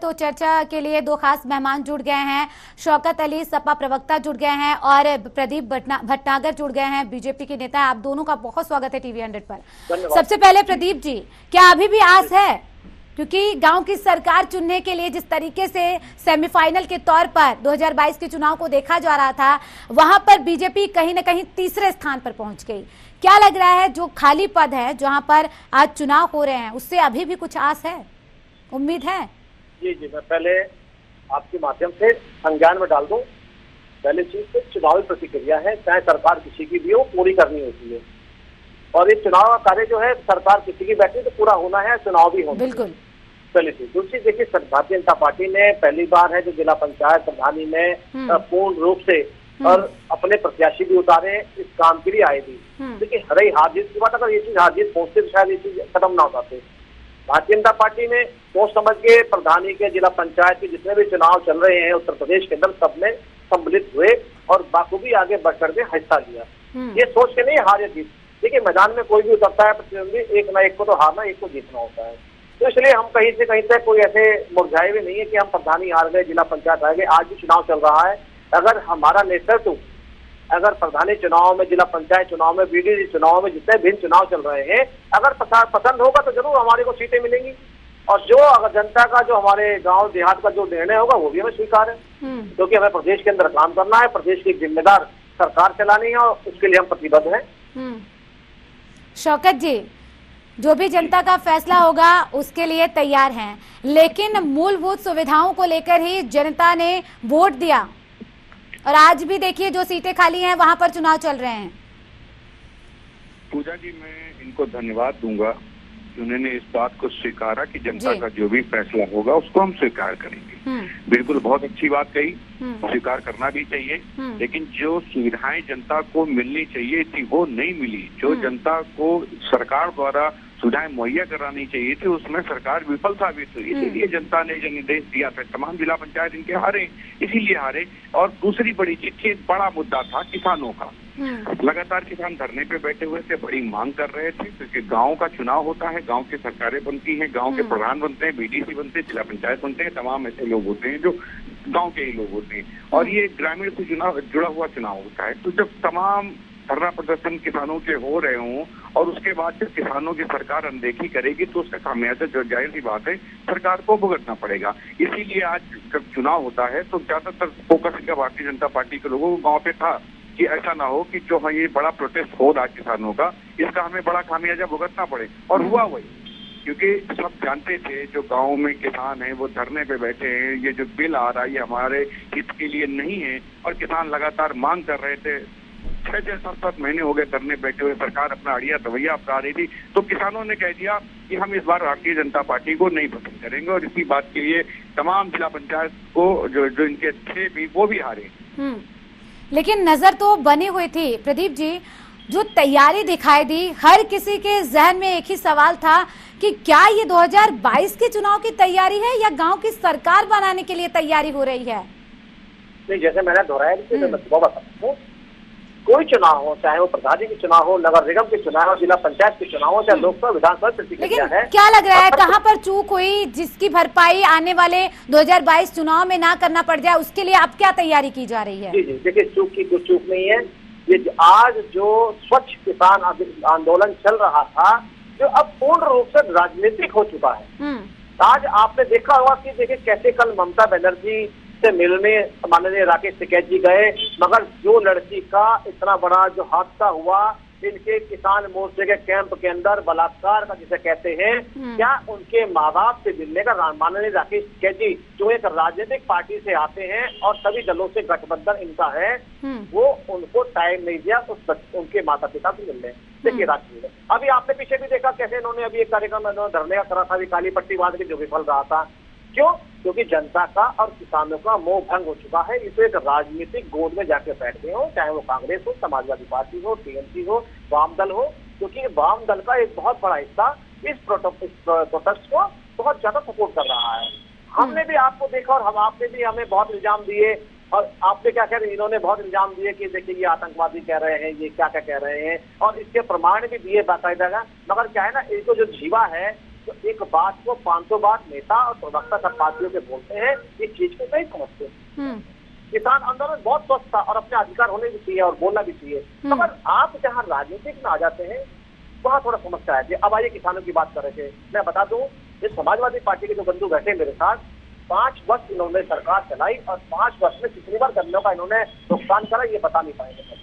तो चर्चा के लिए दो खास मेहमान जुड़ गए हैं। शौकत अली सपा प्रवक्ता जुड़ गए हैं और प्रदीप भटनागर जुड़ गए हैं, बीजेपी के नेता। आप दोनों का बहुत स्वागत है टीवी 100 पर। सबसे पहले प्रदीप जी, क्या अभी भी आस है? क्योंकि गांव की सरकार चुनने के लिए जिस तरीके से सेमीफाइनल के तौर पर 2022 के चुनाव को देखा जा रहा था, वहां पर बीजेपी कहीं न कहीं तीसरे स्थान पर पहुंच गई। क्या लग रहा है जो खाली पद है जहां पर आज चुनाव हो रहे हैं, उससे अभी भी कुछ आस है, उम्मीद है? जी, मैं पहले आपके माध्यम से संज्ञान में डाल दूं। पहले चीज तो चुनावी प्रतिक्रिया है, चाहे सरकार किसी की भी हो, पूरी करनी होती है। और ये चुनाव का कार्य जो है, सरकार किसी की बैठी तो पूरा होना है, चुनाव भी होना। बिल्कुल। पहली चीज। दूसरी देखिए, भारतीय जनता पार्टी ने पहली बार है जो जिला पंचायत प्रधानी में पूर्ण रूप से और अपने प्रत्याशी भी उतारे, इस काम के लिए आए थी। देखिए, हर हार जीत की बात, अगर ये चीज हार जीत पहुंचते तो शायद ये चीज खत्म ना हो जाते। भारतीय जनता पार्टी ने सोच समझ के प्रधानी के, जिला पंचायत के जितने भी चुनाव चल रहे हैं उत्तर प्रदेश के अंदर, सब में सम्मिलित हुए और बाखूबी आगे बढ़ करके हिस्सा लिया। ये सोच के नहीं हार या जीत। देखिए, मैदान में कोई भी उतरता है प्रतिद्वंदी, एक ना एक को तो हारना, एक को जीतना होता है। तो इसलिए हम कहीं से कहीं तक कोई ऐसे मुरझाए हुए नहीं है कि हम प्रधानी हार गए, जिला पंचायत हार गए। आज भी चुनाव चल रहा है। अगर हमारा नेतृत्व, अगर प्रधानी चुनाव में, जिला पंचायत चुनाव में, बीडीसी चुनाव में, जितने भिन्न चुनाव चल रहे हैं, अगर पसंद होगा तो जरूर हमारे को सीटें मिलेंगी। और जो अगर जनता का, जो हमारे गांव देहात का जो निर्णय होगा, वो भी हमें स्वीकार है। क्योंकि हमें प्रदेश के अंदर काम करना है, प्रदेश की जिम्मेदार सरकार चलानी है और उसके लिए हम प्रतिबद्ध हैं। शौकत जी, जो भी जनता का फैसला होगा उसके लिए तैयार हैं, लेकिन मूलभूत सुविधाओं को लेकर ही जनता ने वोट दिया और आज भी देखिए जो सीटें खाली हैं वहां पर चुनाव चल रहे हैं। पूजा जी, मैं इनको धन्यवाद दूंगा कि उन्होंने इस बात को स्वीकारा कि जनता का जो भी फैसला होगा उसको हम स्वीकार करेंगे। बिल्कुल, बहुत अच्छी बात कही, स्वीकार करना भी चाहिए। लेकिन जो सुविधाएं जनता को मिलनी चाहिए थी वो नहीं मिली। जो जनता को सरकार द्वारा सुविधाएं मुहैया करानी चाहिए थी, उसमें सरकार विफल साबित हुई। इसीलिए जनता ने जो निर्देश दिया था, तमाम जिला पंचायत इनके हारे, इसीलिए हारे। और दूसरी बड़ी चीज, एक बड़ा मुद्दा था किसानों का। लगातार किसान धरने पे बैठे हुए थे, बड़ी मांग कर रहे थे, क्योंकि गांव का चुनाव होता है, गांव की सरकारें बनती हैं, गांव के प्रधान बनते हैं, बीडीसी बनते हैं, जिला पंचायत बनते हैं, तमाम ऐसे लोग होते हैं जो गांव के ही लोग होते हैं। और ये ग्रामीण से जुड़ा हुआ चुनाव होता है। तो जब तमाम धरना प्रदर्शन किसानों के हो रहे हों और उसके बाद जब किसानों की सरकार अनदेखी करेगी तो उसका खामियाजा, जो जाहिर सी बात है, सरकार को भुगतना पड़ेगा। इसीलिए आज जब चुनाव होता है तो ज्यादातर फोकस इनका भारतीय जनता पार्टी के लोगों को गाँव पे था कि ऐसा ना हो कि जो ये बड़ा प्रोटेस्ट हो रहा है किसानों का, इसका हमें बड़ा खामियाजा भुगतना पड़े। और हुआ वही, क्योंकि सब जानते थे जो गांव में किसान हैं वो धरने पे बैठे हैं, ये जो बिल आ रहा है ये हमारे हित के लिए नहीं है। और किसान लगातार मांग कर रहे थे, 6-6, 7-7 महीने हो गए धरने बैठे हुए, सरकार अपना अड़िया रवैया अपना रही थी। तो किसानों ने कह दिया कि हम इस बार भारतीय जनता पार्टी को नहीं पसंद करेंगे। और इसी बात के लिए तमाम जिला पंचायत को जो इनके थे भी, वो भी हारे। लेकिन नजर तो बनी हुई थी प्रदीप जी, जो तैयारी दिखाई दी, हर किसी के जहन में एक ही सवाल था कि क्या ये 2022 के चुनाव की तैयारी है या गांव की सरकार बनाने के लिए तैयारी हो रही है? नहीं, जैसे मैंने दोहराया, कोई चुनाव हो, चाहे वो प्रधानी के चुनाव हो, नगर निगम के चुनाव हो, जिला पंचायत के चुनाव हो, चाहे लोकसभा विधानसभा प्रतिक्रिया है। क्या लग रहा है कहाँ पर चूक हुई जिसकी भरपाई आने वाले 2022 चुनाव में ना करना पड़ जाए, उसके लिए अब क्या तैयारी की जा रही है? जी, देखिए, चूक की कुछ चूक नहीं है। ये आज जो स्वच्छ किसान आंदोलन चल रहा था, जो अब पूर्ण रूप से राजनीतिक हो चुका है। आज आपने देखा होगा कि देखिए कैसे कल ममता बनर्जी से मिलने माननीय राकेश टिकैत जी गए, मगर जो लड़की का इतना बड़ा जो हादसा हुआ, इनके किसान मोर्चे के कैंप के अंदर बलात्कार का जिसे कहते हैं, क्या उनके माँ बाप से मिलने का माननीय राकेश टिकैत जी, जो एक राजनीतिक पार्टी से आते हैं और सभी दलों से गठबंधन इनका है, वो उनको टाइम नहीं दिया उनके माता पिता से मिलने। देखिए राजनीति, अभी आपने पीछे भी देखा कैसे इन्होंने अभी एक कार्यक्रम धरने का करा था, काली पट्टी बांध के, जो विफल रहा था। क्यों? क्योंकि जनता का और किसानों का मोह भंग हो चुका है। इसे एक राजनीतिक गोद में जाके बैठ गए हो, चाहे वो कांग्रेस हो, समाजवादी पार्टी हो, टीएमसी हो, वाम दल हो, क्योंकि वाम दल का एक बहुत बड़ा हिस्सा इस प्रोटेस्ट को बहुत ज्यादा सपोर्ट कर रहा है। हमने भी आपको देखा और आपने भी हमें बहुत इल्जाम दिए, और आपने क्या कह रहे हैं, इन्होंने बहुत इल्जाम दिए कि देखिए ये आतंकवादी कह रहे हैं, ये क्या क्या कह रहे हैं, और इसके प्रमाण भी दिए बाकायदा। मगर क्या है ना, इनको जो जीवा है तो एक बात को 500 बार नेता और प्रवक्ता सब पार्टियों के बोलते हैं, इस चीज को नहीं समझते। किसान आंदोलन बहुत स्वस्थ था और अपने अधिकार होने भी चाहिए और बोलना भी चाहिए। मगर आप जहाँ राजनीतिक में आ जाते हैं वहाँ थोड़ा समस्या है। अब आइए किसानों की बात कर रहे थे, मैं बता दूं इस समाजवादी पार्टी के जो बंधु बैठे मेरे साथ, 5 वर्ष इन्होंने सरकार चलाई और 5 वर्ष में कितनी बार गन्नों का इन्होंने नुकसान करा ये बता नहीं पाएंगे।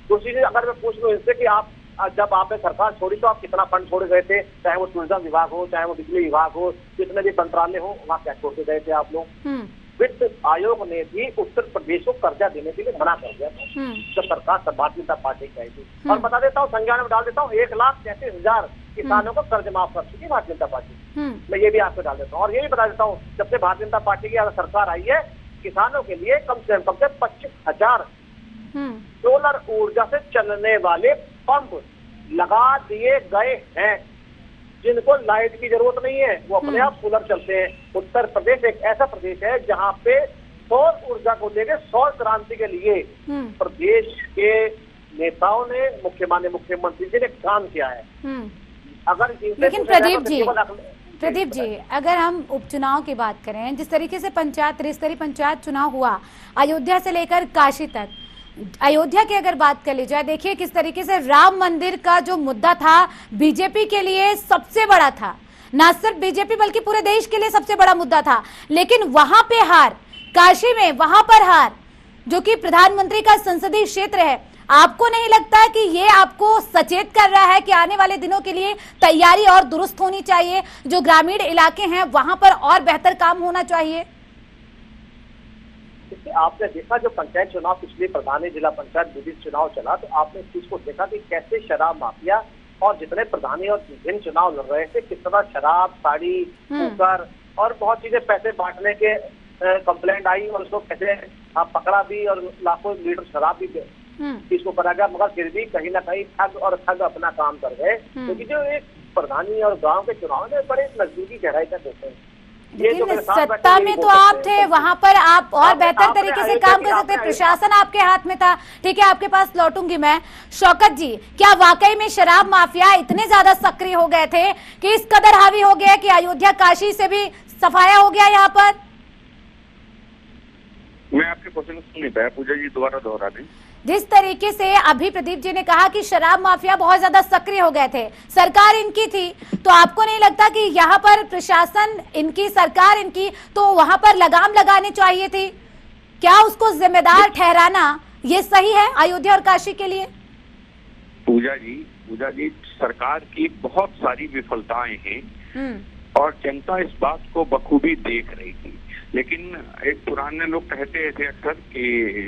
दूसरी चीज अगर मैं पूछ लूँ इनसे कि आप जब आपने सरकार छोड़ी तो आप कितना फंड छोड़ गए थे, चाहे वो टूरिज्म विभाग हो, चाहे वो बिजली विभाग हो, जितने भी मंत्रालय हो, वहाँ क्या छोड़ के गए थे आप लोग? वित्त आयोग ने भी उत्तर प्रदेश को कर्जा देने के लिए मना कर दिया था जब सरकार भारतीय जनता पार्टी की आई थी। और बता देता हूँ, संज्ञान में डाल देता हूँ, 1,33,000 किसानों को कर्ज माफ कर चुकी भारतीय जनता पार्टी। मैं ये भी आपको डाल देता हूँ और ये भी बता देता हूँ, जब से भारतीय जनता पार्टी की सरकार आई है किसानों के लिए कम से कम 25,000 सोलर ऊर्जा से चलने वाले पंप लगा दिए गए हैं, जिनको लाइट की जरूरत नहीं है, वो अपने आप सोलर चलते हैं। उत्तर प्रदेश एक ऐसा प्रदेश है जहाँ पे सौर ऊर्जा को लेकर सौर क्रांति के लिए प्रदेश के नेताओं ने, मुख्यमंत्री जी ने काम किया है। अगर लेकिन प्रदीप जी अगर हम उपचुनाव की बात करें, जिस तरीके से त्रिस्तरीय पंचायत चुनाव हुआ अयोध्या से लेकर काशी तक, अयोध्या की अगर बात कर ली जाए, देखिए किस तरीके से राम मंदिर का जो मुद्दा था बीजेपी के लिए सबसे बड़ा था, ना सिर्फ बीजेपी बल्कि पूरे देश के लिए सबसे बड़ा मुद्दा था। लेकिन वहां पे हार, काशी में वहां पर हार, जो कि प्रधानमंत्री का संसदीय क्षेत्र है, आपको नहीं लगता कि ये आपको सचेत कर रहा है कि आने वाले दिनों के लिए तैयारी और दुरुस्त होनी चाहिए, जो ग्रामीण इलाके हैं वहां पर और बेहतर काम होना चाहिए? आपने देखा जो पंचायत चुनाव पिछले प्रधानी जिला पंचायत विधि चुनाव चला, तो आपने इस चीज को देखा कि कैसे शराब माफिया और जितने प्रधानी और विभिन्न चुनाव लड़ रहे थे, कितना शराब, साड़ी, कुकर और बहुत चीजें पैसे बांटने के कंप्लेंट आई और उसको कैसे पकड़ा भी और लाखों लीटर शराब भी इसको करा गया। मगर फिर भी कहीं ना कहीं ठग अपना काम कर गए, क्योंकि जो एक प्रधानी और गाँव के चुनाव में बड़े नजदीकी गहराई तक होते हैं। लेकिन सत्ता में तो आप थे, वहां पर आप और बेहतर तरीके से काम कर सकते, प्रशासन आपके हाथ में था। ठीक है, आपके पास लौटूंगी मैं। शौकत जी, क्या वाकई में शराब माफिया इतने ज्यादा सक्रिय हो गए थे कि इस कदर हावी हो गया कि अयोध्या काशी से भी सफाया हो गया यहाँ पर? मैं आपके क्वेश्चन सुन नहीं पाया, पूजा जी दोबारा दोहरा दें। जिस तरीके से अभी प्रदीप जी ने कहा कि शराब माफिया बहुत ज्यादा सक्रिय हो गए थे, सरकार इनकी थी, तो आपको नहीं लगता कि यहाँ पर प्रशासन इनकी, सरकार इनकी, तो वहां पर लगाम लगानी चाहिए थी? क्या उसको जिम्मेदार ठहराना ये सही है अयोध्या और काशी के लिए? पूजा जी सरकार की बहुत सारी विफलताएं हैं और जनता इस बात को बखूबी देख रही थी। लेकिन एक पुराने लोग कहते थे अक्सर कि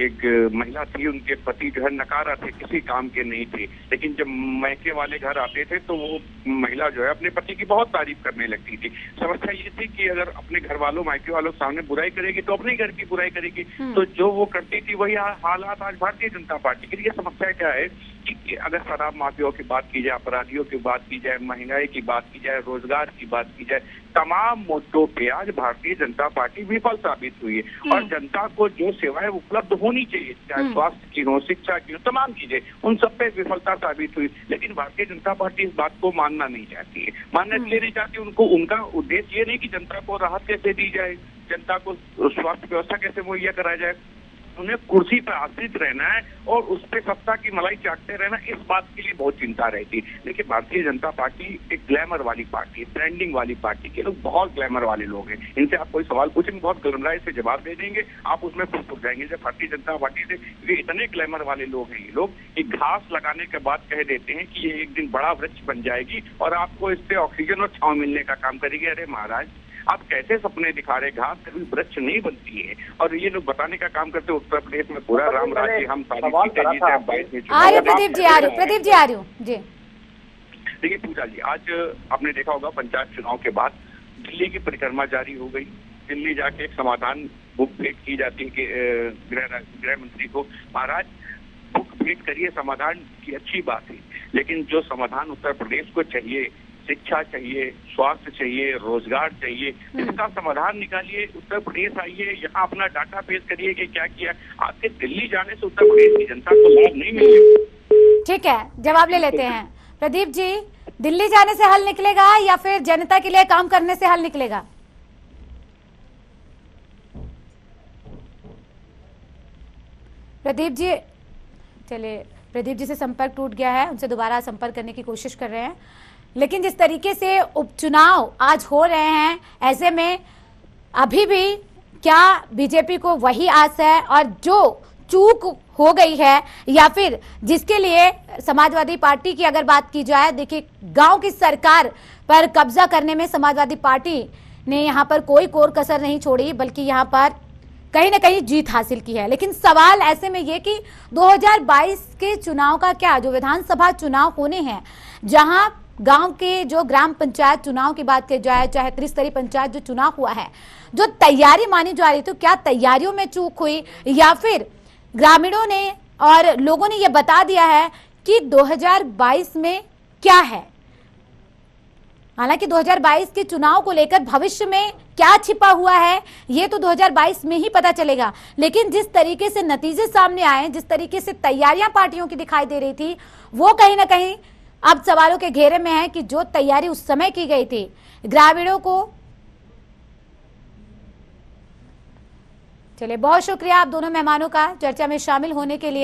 एक महिला थी, उनके पति जो है नकारा थे, किसी काम के नहीं थे, लेकिन जब मैके वाले घर आते थे तो वो महिला जो है अपने पति की बहुत तारीफ करने लगती थी। समस्या ये थी कि अगर अपने घर वालों, मायके वालों सामने बुराई करेगी तो अपने घर की बुराई करेगी, तो जो वो करती थी वही हालात आज भारतीय जनता पार्टी के लिए। समस्या क्या है कि अगर शराब माफियाओं की बात की जाए, अपराधियों की बात की जाए, महंगाई की बात की जाए, रोजगार की बात की जाए, तमाम मुद्दों पे आज भारतीय जनता पार्टी विफल साबित हुई है। और जनता को जो सेवाएं उपलब्ध होनी चाहिए, चाहे स्वास्थ्य की हो, शिक्षा की हो, तमाम चीजें, उन सब पे विफलता साबित हुई। लेकिन भारतीय जनता पार्टी इस बात को मानना नहीं चाहती है। मानना इसलिए नहीं चाहती, उनका उद्देश्य ये नहीं कि जनता को राहत कैसे दी जाए, जनता को स्वास्थ्य व्यवस्था कैसे मुहैया कराया जाए, उन्हें कुर्सी पर आश्रित रहना है और उस पर सत्ता की मलाई चाटते रहना, इस बात के लिए बहुत चिंता रहती। देखिए भारतीय जनता पार्टी एक ग्लैमर वाली पार्टी है, ब्रांडिंग वाली पार्टी के लोग बहुत ग्लैमर वाले लोग हैं। इनसे आप कोई सवाल पूछेंगे बहुत गलमराई से जवाब दे देंगे, आप उसमें खुश हो जाएंगे। जब भारतीय जनता पार्टी से ये इतने ग्लैमर वाले लोग हैं, ये लोग कि घास लगाने के बाद कह देते हैं कि ये एक दिन बड़ा वृक्ष बन जाएगी और आपको इससे ऑक्सीजन और छांव मिलने का काम करेगी। अरे महाराज, आप कैसे सपने दिखा रहे? घास कभी वृक्ष नहीं बनती है और ये लोग बताने का काम करते। उत्तर प्रदेश में पूरा राम राज्य हम सारी सीटें जीते, 22 में प्रदीप जी आ रही हूँ जी। देखिए पूजा जी, आज आपने देखा होगा पंचायत चुनाव के बाद दिल्ली की परिक्रमा जारी हो गई। दिल्ली जाके एक समाधान बुक भेंट की जाती है कि गृह मंत्री को, महाराज बुक भेंट करिए, समाधान की अच्छी बात है, लेकिन जो समाधान उत्तर प्रदेश को चाहिए, शिक्षा चाहिए, स्वास्थ्य चाहिए, रोजगार चाहिए, इसका समाधान निकालिए। उत्तर प्रदेश आइए, यहाँ अपना डाटा पेश करिए कि क्या किया। आपके दिल्ली जाने से उत्तर प्रदेश की जनता को लाभ नहीं मिलेगा। ठीक है, जवाब ले लेते हैं। प्रदीप जी, दिल्ली जाने से हल निकलेगा या फिर जनता के लिए काम करने से हल निकलेगा? प्रदीप जी, चलिए प्रदीप जी से संपर्क टूट गया है, उनसे दोबारा संपर्क करने की कोशिश कर रहे हैं। लेकिन जिस तरीके से उपचुनाव आज हो रहे हैं, ऐसे में अभी भी क्या बीजेपी को वही आस है और जो चूक हो गई है, या फिर जिसके लिए समाजवादी पार्टी की अगर बात की जाए, देखिए गांव की सरकार पर कब्जा करने में समाजवादी पार्टी ने यहां पर कोई कोर कसर नहीं छोड़ी, बल्कि यहां पर कहीं ना कहीं जीत हासिल की है। लेकिन सवाल ऐसे में ये कि 2022 के चुनाव का क्या, जो विधानसभा चुनाव होने हैं, जहां गांव के जो ग्राम पंचायत चुनाव की बात की जाए, चाहे त्रिस्तरीय पंचायत जो चुनाव हुआ है, जो तैयारी मानी जा रही थी, क्या तैयारियों में चूक हुई या फिर ग्रामीणों ने और लोगों ने यह बता दिया है कि 2022 में क्या है? हालांकि 2022 के चुनाव को लेकर भविष्य में क्या छिपा हुआ है ये तो 2022 में ही पता चलेगा। लेकिन जिस तरीके से नतीजे सामने आए, जिस तरीके से तैयारियां पार्टियों की दिखाई दे रही थी, वो कहीं ना कहीं अब सवालों के घेरे में है कि जो तैयारी उस समय की गई थी ग्रामीणों को। चलिए, बहुत शुक्रिया आप दोनों मेहमानों का चर्चा में शामिल होने के लिए।